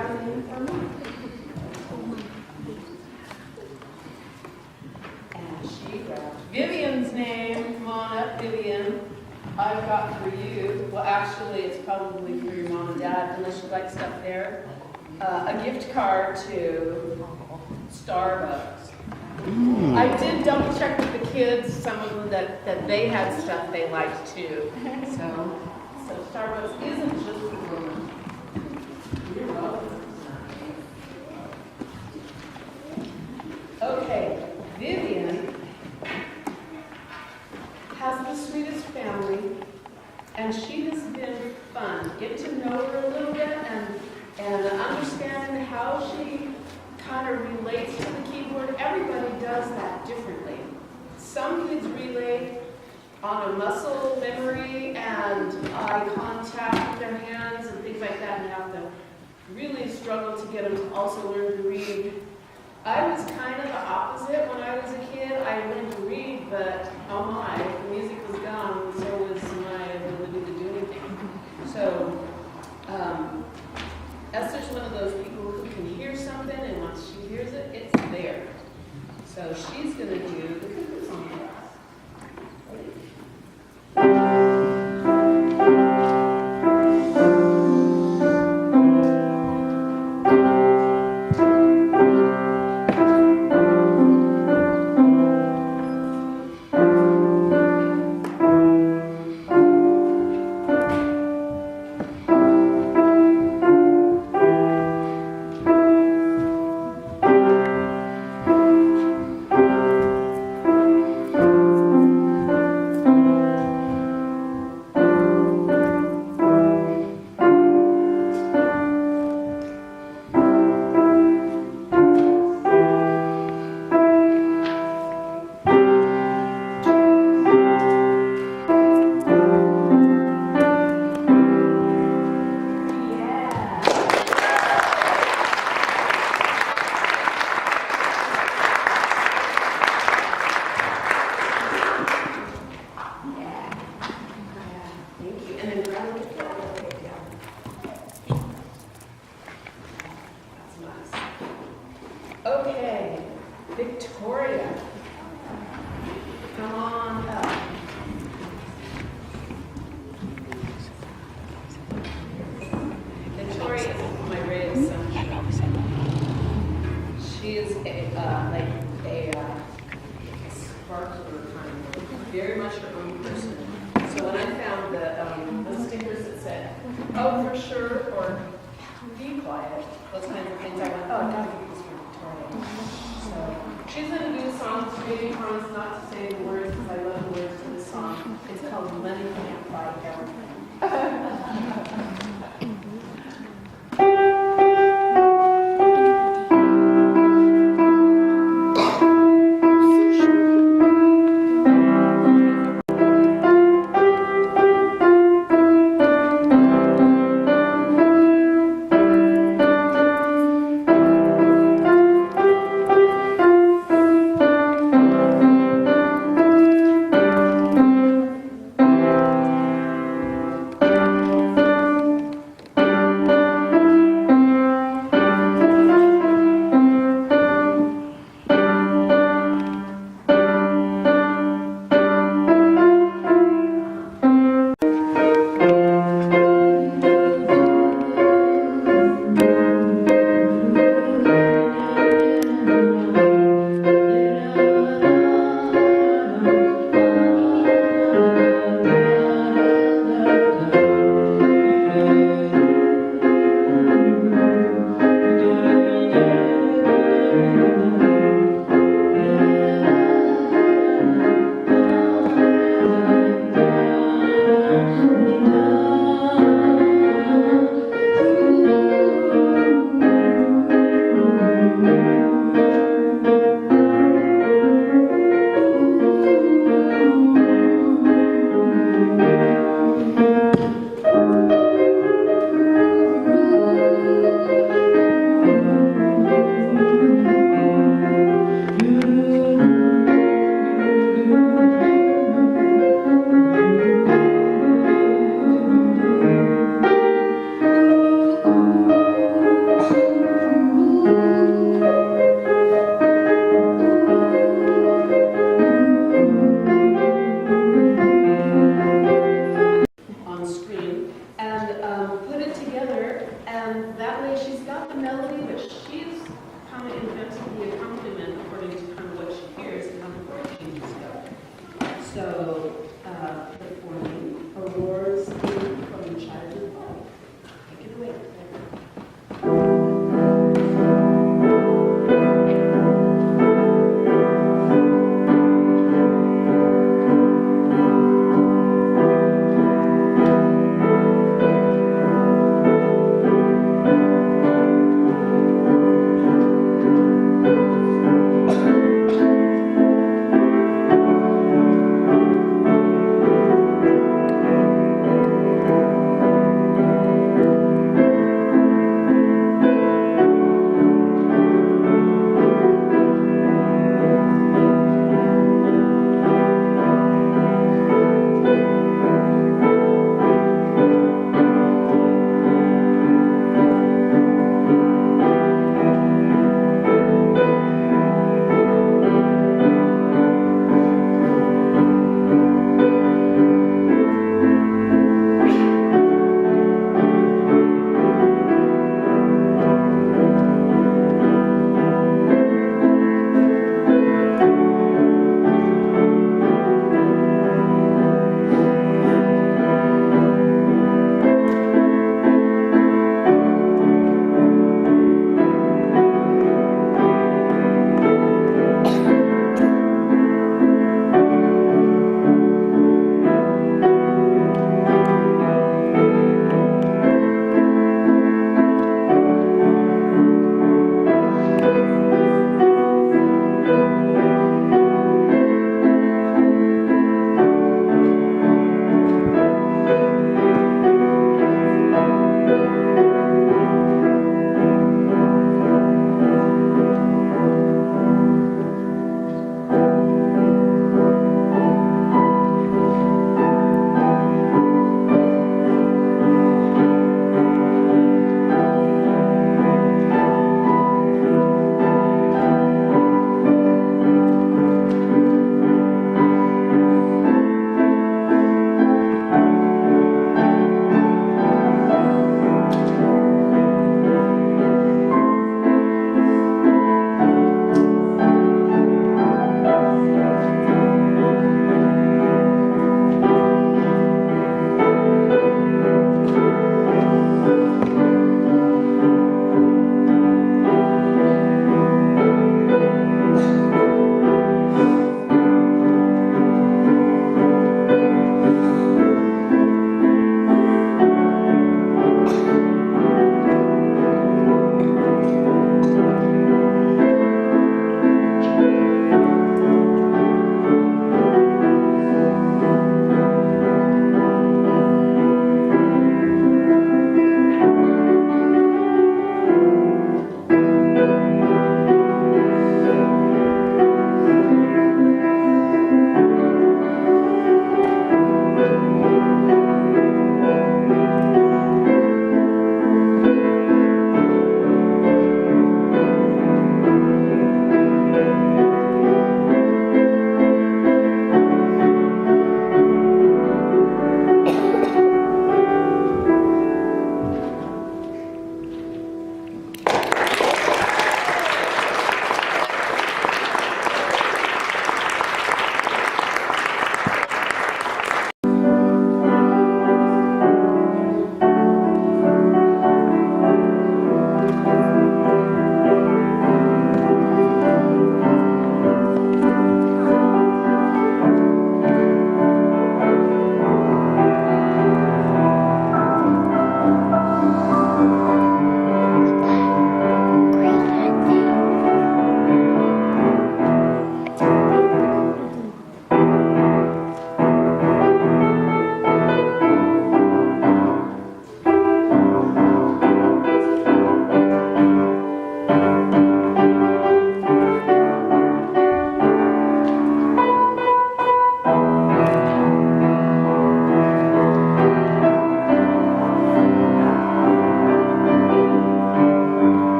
have a name for me? And she grabbed Vivian's name. Come on up, Vivian. I've got for you, well actually it's probably for your mom and dad, unless you like stuff there, a gift card to Starbucks. I did double check with the kids, some of them that they had stuff they liked too. So Starbucks isn't just for women. You're welcome. Okay, Vivian has the sweetest family, and she has been fun. Get to know her a little bit and understand how she kind of relates to the keyboard. Everybody does that differently. Some kids relate on a muscle memory and eye contact with their hands and things like that, and have to really struggle to get them to also learn to read. I was kind of the opposite when I was a kid. I learned to read, but oh my, the music was gone, and so was my ability to do anything. So Esther's one of those people who can hear something, and once she hears it, it's there. So she's going to do the cuckoo song for us. Okay, Victoria, come on up. Victoria is my ray of sunshine. She is a sparkler kind of, very much her own person. So when I found the stickers that said, oh, for sure, or be quiet, those kinds of things, I went, oh, I gotta get this for Victoria. So she's going to do a song today. I promise not to say the words because I love the words to this song. It's called Money Can't Buy Everything.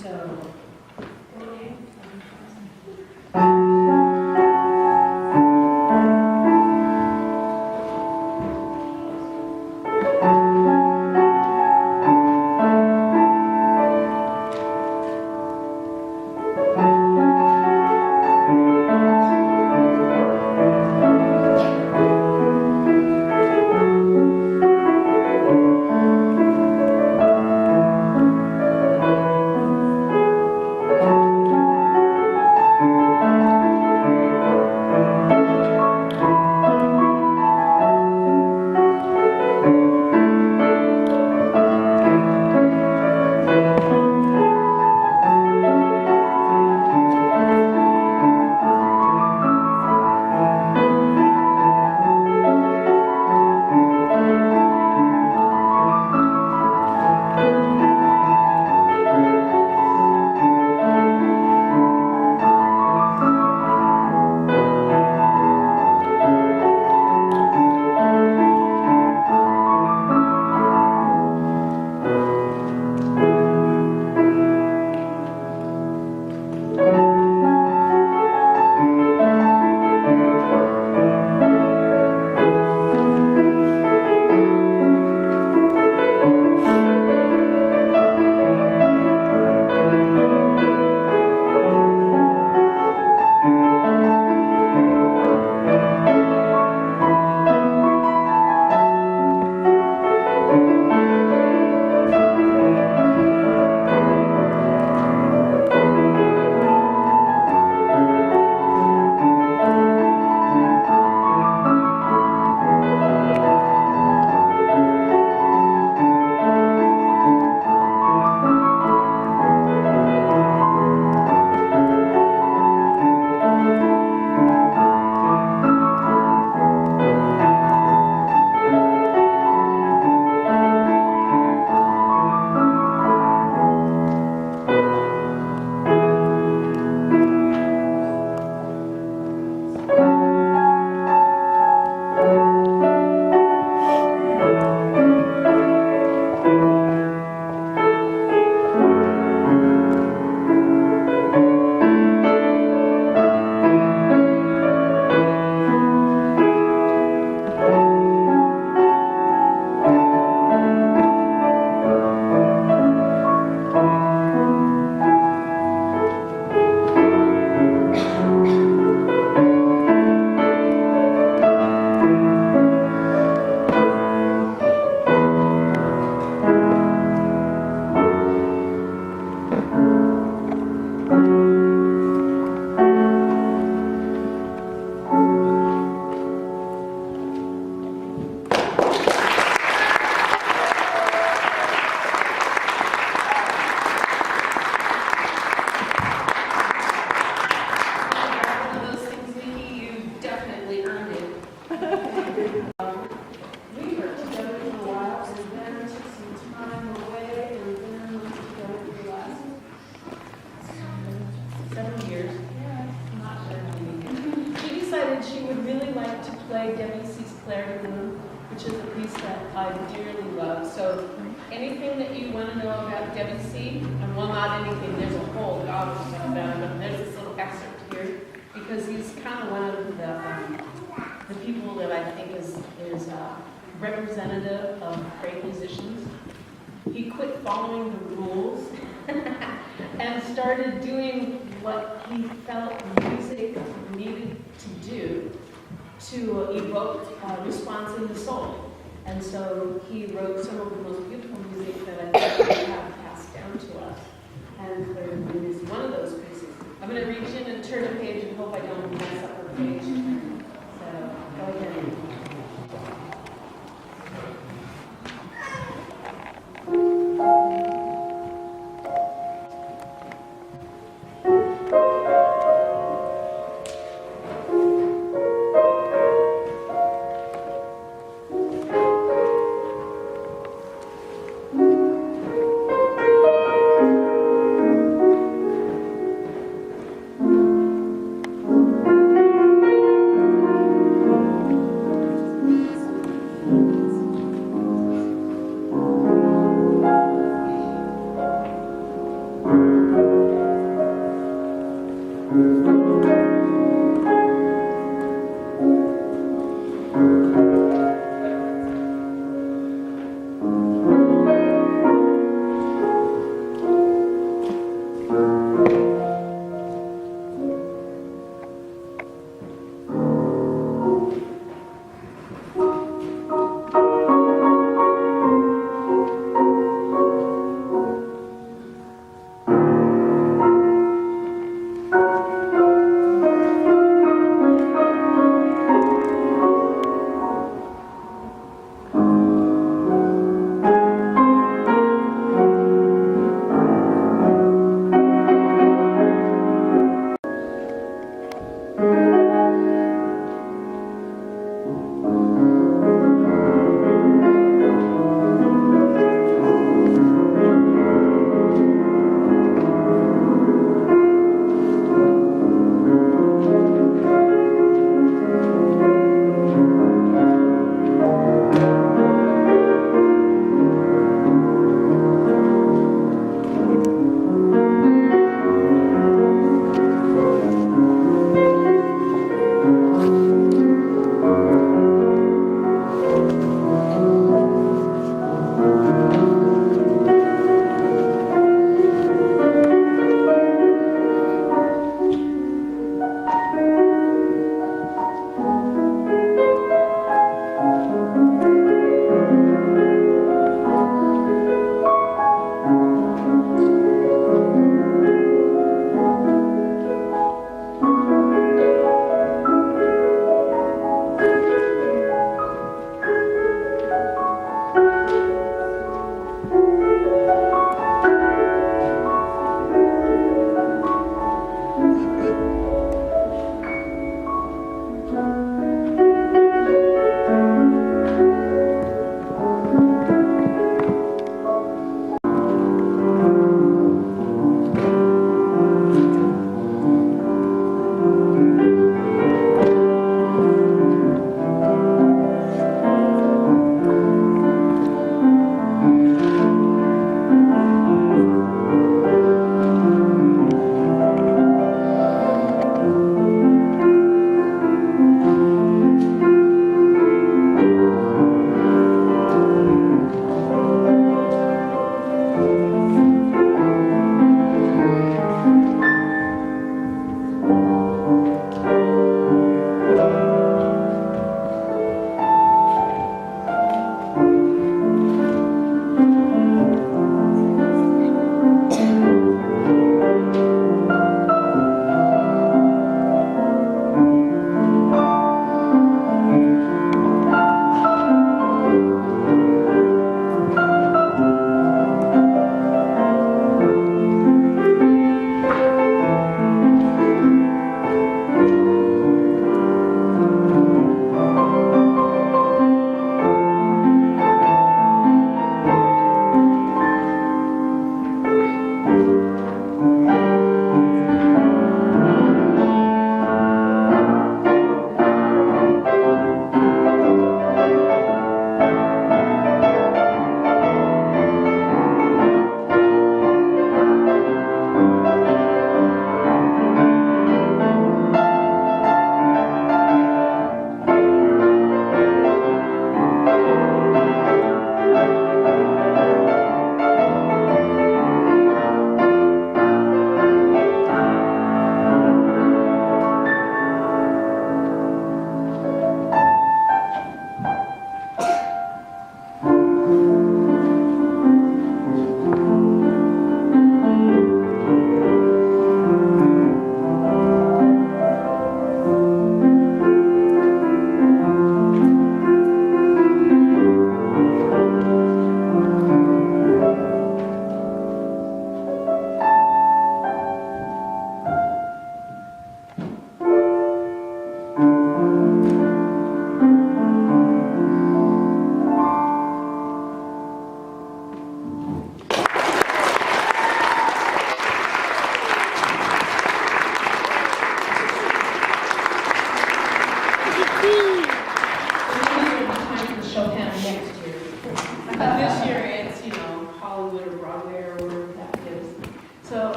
So. Which is a piece that I dearly love. So anything that you want to know about Debussy, and well, not anything, there's a whole lot of stuff about him, but there's this little excerpt here, because he's kind of one of the people that I think is representative of great musicians. He quit following the rules and started doing what he felt music needed to do to evoke response in the soul. And so he wrote some of the most beautiful music that I think we have passed down to us. And Clairview is one of those pieces. I'm going to reach in and turn a page and hope I don't mess up a page. So go ahead.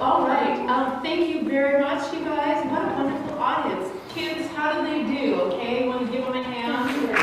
all right. Thank you very much, you guys. What a wonderful audience. Kids, how do they do? Okay, want to give them a hand?